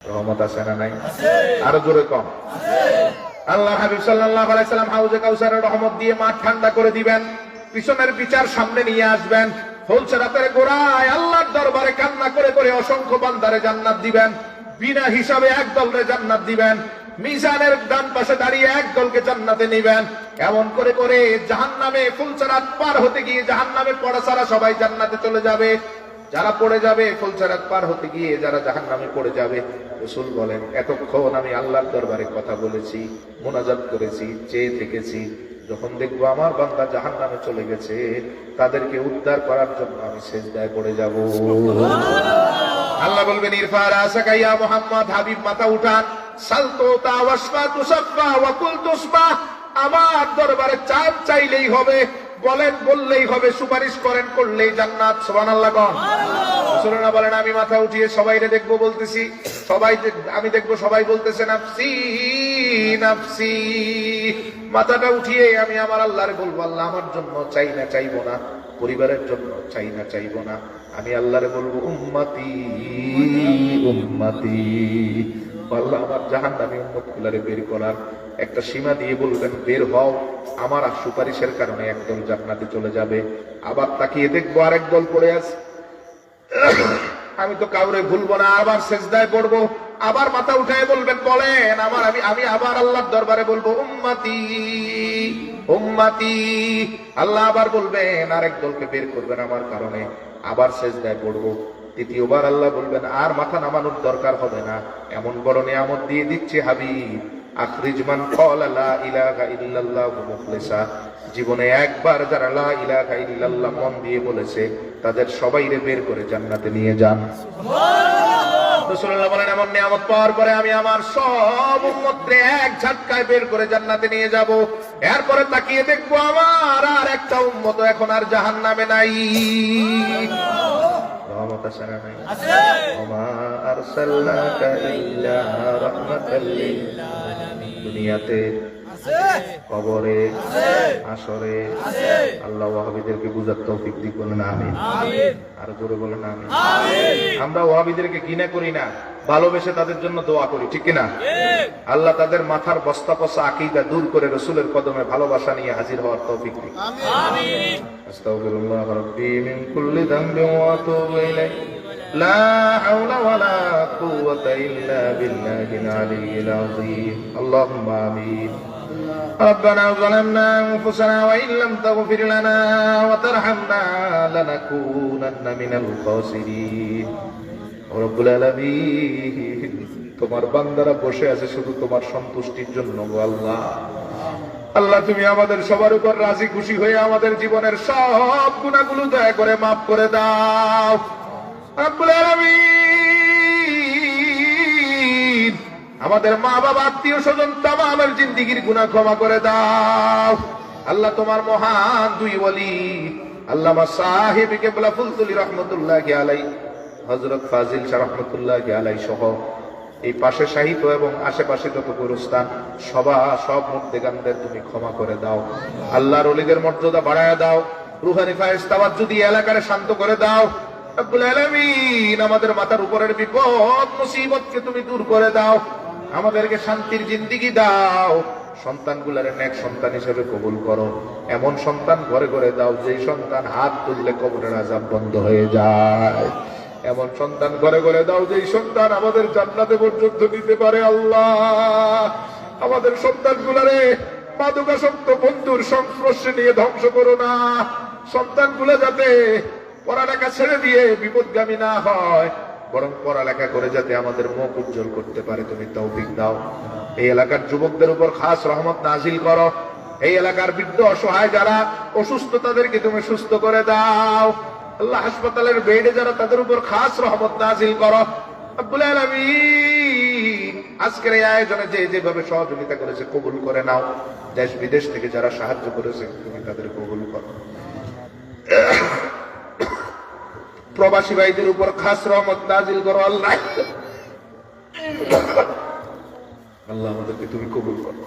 রহমত আছে না নাই? আরো জোরে কম। আল্লাহ হাবিব সাল্লাল্লাহু আলাইহি সাল্লাম হাউজে কাউসারের রহমত দিয়ে মাঠ ঠান্ডা করে দিবেন, পিছনের বিচার সামনে নিয়ে আসবেন, ফুলসেরাতের গোড়ায় আল্লাহর দরবারে কান্না করে করে অসংখ্য বান্দারে জান্নাত দিবেন, বিনা হিসাবে একদলরে জান্নাত দিবেন, মিজানের ডান পাশে দাঁড়িয়ে একদলকে জান্নাতে নিবেন। এমন করে করে জাহান্নামে ফুলসেরাত পার হতে গিয়ে জাহান্নামে পড়া ছাড়া সবাই জান্নাতে চলে যাবে। যারা পড়ে যাবে ফুলসেরাত পার হতে গিয়ে যারা জাহান্নামে পড়ে যাবে, রাসূল বলেন এতক্ষণ আমি আল্লাহর দরবারে কথা বলেছি, মুনাজাত করেছি, চেয়ে থেকেছি, যখন দেখবো আমার বান্দা জাহান্নামে চলে গেছে তাদেরকে উদ্ধার করার জন্য আমি সিজদায় পড়ে যাব। আল্লাহ বলবেন ইরফা রাসাকা ইয়া মুহাম্মদ, হাবিব মাথা উঠান, সালতু তাওয়াসফা তুসাফা ওয়া কুল তুসবা, আমার দরবারে চাপ চাইলেই হবে, বলেন বললেই হবে, সুপারিশ করেন করলেই জান্নাত। সুবহানাল্লাহ কোন রাসূলুল্লাহ বলেন আমি মাথা উঠিয়ে সবাইরে দেখবো, বলতেছি সবাই, আমি দেখবো সবাই বলতেছে নাফসি নাফসি, মাথাটা উঠিয়ে আমি আমার আল্লাহরে বলবো আল্লাহ আমার জন্য চাই না চাইবো না, পরিবারের জন্য চাই না চাইবো না, আমি আল্লাহরে বলবো উম্মতি উম্মতি, আল্লাহ আমার জাহান্নামী উম্মতগুলোরে বের করার একটা সীমা দিয়ে বলবেন বের হও, আমার সুপারিশের কারণে একদল জান্নাতে চলে যাবে। আবার তাকিয়ে দেখবো আরেক দল পড়ে আছে, আমি তো কাউরে ভুলবো না, আবার সেজদায় পড়বো, আবার মাথা উঠায় বলবেন বলেন আমার, আমি আবার আল্লাহর দরবারে বলবো উম্মতি উম্মতি, আল্লাহ আবার বলবেন আরেক দলকে বের করবেন আমার কারণে, আবার সেজদায় পড়বো। তৃতীয়বার আল্লাহ বলবেন আর মাথা নামানোর দরকার হবে না, এমন বড় নিয়ামত দিয়ে দিচ্ছি হাবিব, আখরিজ মান ক্বালা লা ইলাহা ইল্লাল্লাহু মুখলিসা, জীবনে একবার যারা লা ইলাহা ইল্লাল্লাহ মন দিয়ে বলেছে তাদের সবাইরে বের করে জান্নাতে নিয়ে যান। সুবহানাল্লাহ। রাসূলুল্লাহ বলেন এমন নিয়ামত পাওয়ার পরে আমি আমার সব উম্মতকে এক ঝটকায় বের করে জান্নাতে নিয়ে যাব। এরপরে তাকিয়ে দেখবো আমার আর একটা উম্মত এখন আর জাহান্নামে নাই। রহমত আছে না নাই? আছে। ওমা আরসালনাকা ইল্লা রাহমাতাল লিল আলামিন, দুনিয়াতে আছে, কবরে আছে, আসরে আছে, আল্লাহ ওয়াহাবীদেরকে বুঝার তৌফিক দিক বলেন আমিন। আমিন। আর জোরে বলেন আমিন। আমিন। আমরা ওয়াহাবীদেরকে ঘৃণা করি না, ভালোবেসে তাদের জন্য দোয়া করি, ঠিক কি না? ঠিক। আল্লাহ তাদের মাথার বস্তা পচা আকীদা দূর করে রাসূলের কদমে ভালোবাসা নিয়ে হাজির হওয়ার তৌফিক দিক। আমিন। আমিন। আস্তাগফিরুল্লাহ রাব্বি মিন কুল্লি যামবিন ওয়া আতুবু ইলাইহি, লা হাওলা ওয়ালা কুওয়াতা ইল্লা বিল্লাহিল আলিয়্যিল আযীম। আল্লাহুম্মা আমিন। ربنا ظلمنا أنفسنا وإن لم تغفر لنا وترحمنا لنكونن من الخاسرين। رب العالمين, তোমার বান্দারা বসে আছে শুধু তোমার সন্তুষ্টির জন্য গো আল্লাহ। আল্লাহ তুমি আমাদের সবার উপর রাজি খুশি হয়ে আমাদের জীবনের সব গুনাহগুলো দয়া করে মাফ করে দাও। রব্বুল আলামিন, আমাদের মা বাবা আত্মীয় স্বজন তামামের জিন্দেগির গুনাহ ক্ষমা করে দাও। আল্লাহ তোমার মহান দুই ওলি আল্লামা সাহেব কিবলা ফুলতুলি রহমাতুল্লাহি আলাইহি, হযরত ফাজিল শাহ রহমাতুল্লাহি আলাইহি সহ এই পাশে সাহিত্য এবং আশেপাশে যত গুরুস্থান সব মুর্দেগানদের তুমি ক্ষমা করে দাও। আল্লাহর ওলিদের মর্যাদা বাড়ায় দাও, রুহানি ফায়েজ তাওয়াজ্জুহ দিয়ে এলাকারে শান্ত করে দাও। রব্বুল আলামিন, আমাদের মাথার উপরের বিপদ মুসিবতকে তুমি দূর করে দাও, আমাদেরকে শান্তির জিন্দেগি দাও, সন্তানগুলারে নেক সন্তান হিসেবে কবুল করো, এমন সন্তান ঘরে ঘরে দাও যেই সন্তান হাত তুললে কবরের আযাব বন্ধ হয়ে যায়, এমন সন্তান ঘরে ঘরে দাও যেই সন্তান আমাদের জান্নাতে পর্যন্ত দিতে পারে। আল্লাহ, আমাদের সন্তানগুলারে মাদকাসক্ত বন্ধুর সংস্পর্শে নিয়ে ধ্বংস করো না, সন্তানগুলো যাতে পড়ালেখা ছেড়ে দিয়ে বিপদগামী না হয়, বরং পড়ালেখা করে যাতে আমাদের মুখ উজ্জ্বল করতে পারে তুমি তৌফিক দাও। এই এলাকার যুবকদের উপর খাস রহমত নাজিল করো, এই এলাকার বৃদ্ধ অসহায় যারা অসুস্থ তাদেরকে তুমি সুস্থ করে দাও। আল্লাহ, হাসপাতালের বেডে যারা তাদের উপর খাস রহমত নাজিল করো। রব্বুল আলামিন, আজকের এই আয়োজনে যে যেভাবে সহযোগিতা করেছে কবুল করে নাও, দেশ বিদেশ থেকে যারা সাহায্য করেছে তুমি তাদের কবুল করো। প্রবাসী ভাইদের উপর খাস রহমত নাজিল করো। আল্লাহ, আল্লাহ আমাদেরকে তুমি কবুল করো।